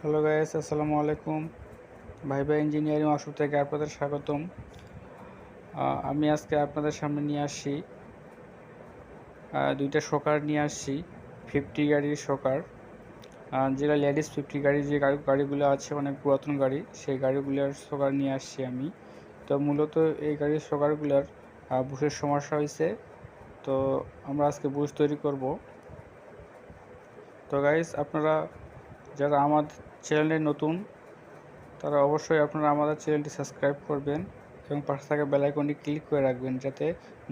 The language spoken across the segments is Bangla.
হ্যালো গাইস, আসসালামু আলাইকুম। ভাইবা ইঞ্জিনিয়ারিং ওয়ার্কশপ থেকে আপনাদের স্বাগতম। আমি আজকে আপনাদের সামনে নিয়ে আসছি দুইটা শকার নিয়ে আসছি। 50 গাড়ির শকার, যেটা লেডিস 50 গাড়ি, যে গাড়িগুলো আছে অনেক পুরাতন গাড়ি, সেই গাড়িগুলোর শকার নিয়ে আসছি আমি। তো মূলত এই গাড়ির শকারগুলোর বুশের সমস্যা হয়েছে, তো আমরা আজকে বুশ তৈরি করব। তো গাইস, আপনারা যারা আমাদের চ্যানেলে নতুন, তারা অবশ্যই আপনারা আমাদের চ্যানেলটি সাবস্ক্রাইব করবেন এবং পাশে থাকা বেল আইকনটি ক্লিক করে রাখবেন, যাতে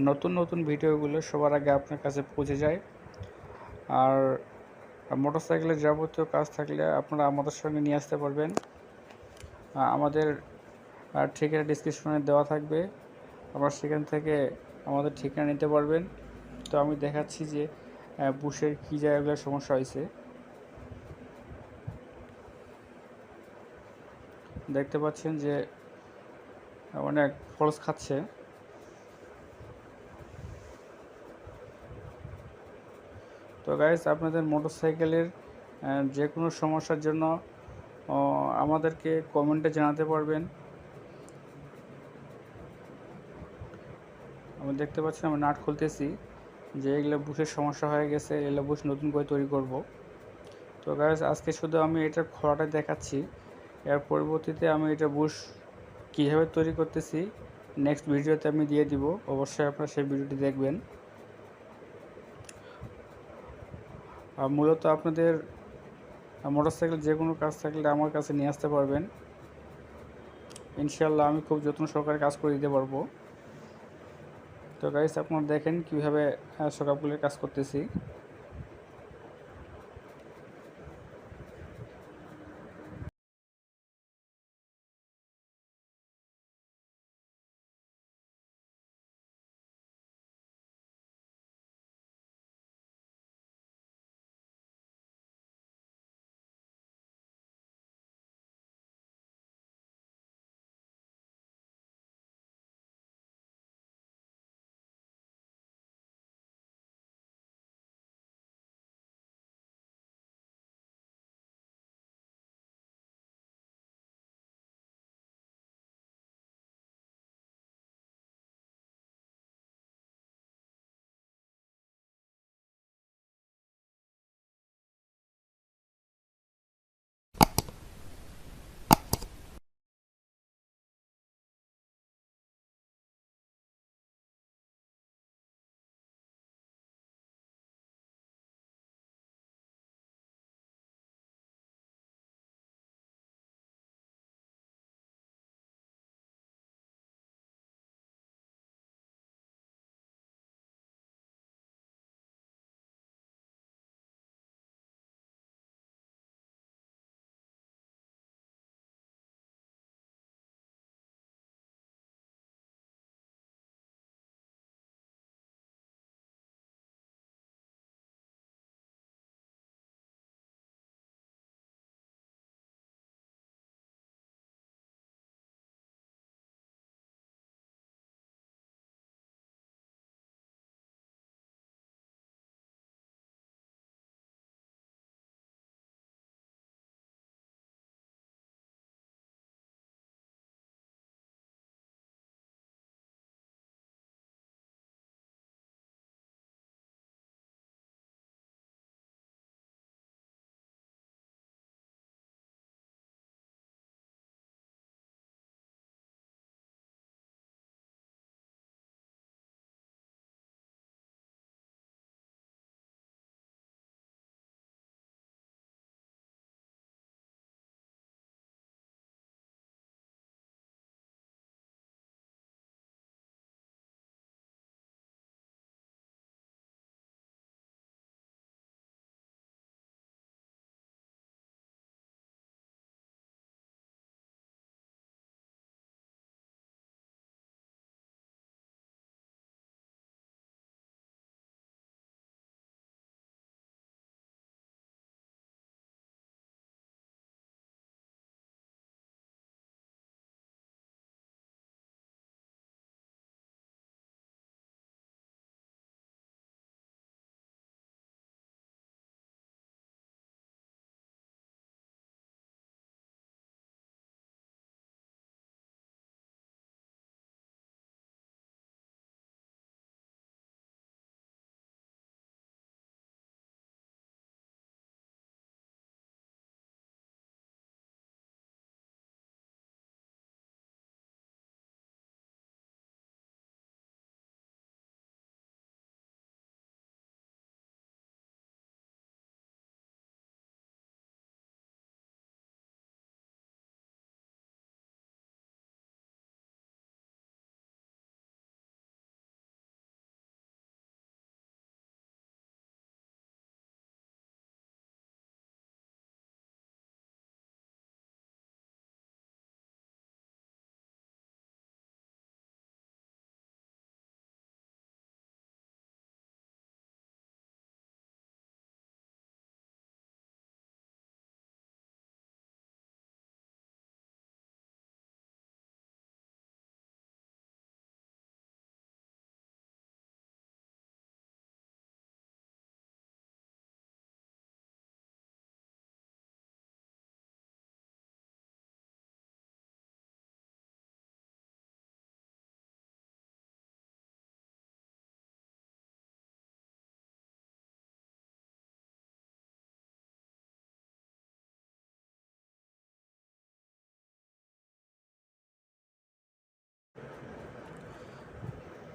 নতুন নতুন ভিডিওগুলো সবার আগে আপনার কাছে পৌঁছে যায়। আর মোটরসাইকেলের যাবতীয় কাজ থাকলে আপনারা আমাদের সঙ্গে নিয়ে আসতে পারবেন। আমাদের ঠিকানা ডিসক্রিপশনে দেওয়া থাকবে, আপনারা সেখান থেকে আমাদের ঠিকানা নিতে পারবেন। তো আমি দেখাচ্ছি যে বুশের কী জায়গাগুলো সমস্যা হয়েছে। দেখতে পাচ্ছেন যে অনেক খরচ খাচ্ছে। তো গাইস, আপনাদের মোটরসাইকেলের যে কোনো সমস্যার জন্য আমাদেরকে কমেন্টে জানাতে পারবেন। আমি দেখতে পাচ্ছি, আমি নাট খুলতেছি যে এগুলো বুশের সমস্যা হয়ে গেছে, এগুলো বুশ নতুন করে তৈরি করব। তো গাইস, আজকে শুধু আমি এটার খোলাটা দেখাচ্ছি, এর পরবর্তীতে আমি এটা বুশ কীভাবে তৈরি করতেছি নেক্সট ভিডিওতে আমি দিয়ে দিব। অবশ্যই আপনারা সেই ভিডিওটি দেখবেন। আর মূলত আপনাদের মোটরসাইকেল যে কোনো কাজ থাকলে আমার কাছে নিয়ে আসতে পারবেন। ইনশাআল্লাহ আমি খুব যত্ন সহকারে কাজ করে দিতে পারবো। তো গাইস, আপনারা দেখেন কীভাবে সকাপগুলির কাজ করতেছি।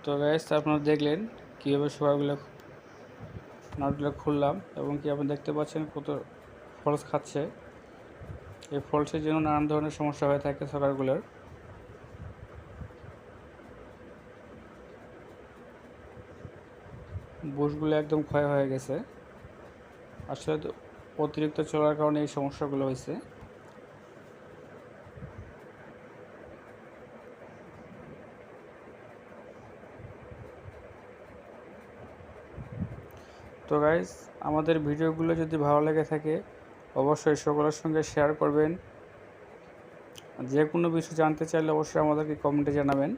তো গাইস আপনারা দেখলেন কীভাবে শোয়াগুলো নাটগুলো খুললাম এবং কি আপনি দেখতে পাচ্ছেন কত ফলস খাচ্ছে। এই ফলসের জন্য নানান ধরনের সমস্যা হয়ে থাকে সকারগুলোর। বুশগুলো একদম ক্ষয় হয়ে গেছে, আসলে অতিরিক্ত চলার কারণে এই সমস্যাগুলো হয়েছে। তো গাইস আমাদের ভিডিওগুলো যদি ভালো লেগে থাকে অবশ্যই সকলের সঙ্গে শেয়ার করবেন। যে কোনো বিষয় জানতে চাইলে অবশ্যই আমাদেরকে কমেন্টে জানাবেন।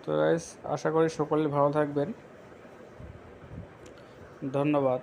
তো গাইস আশা করি সকলে ভালো থাকবেন। ধন্যবাদ।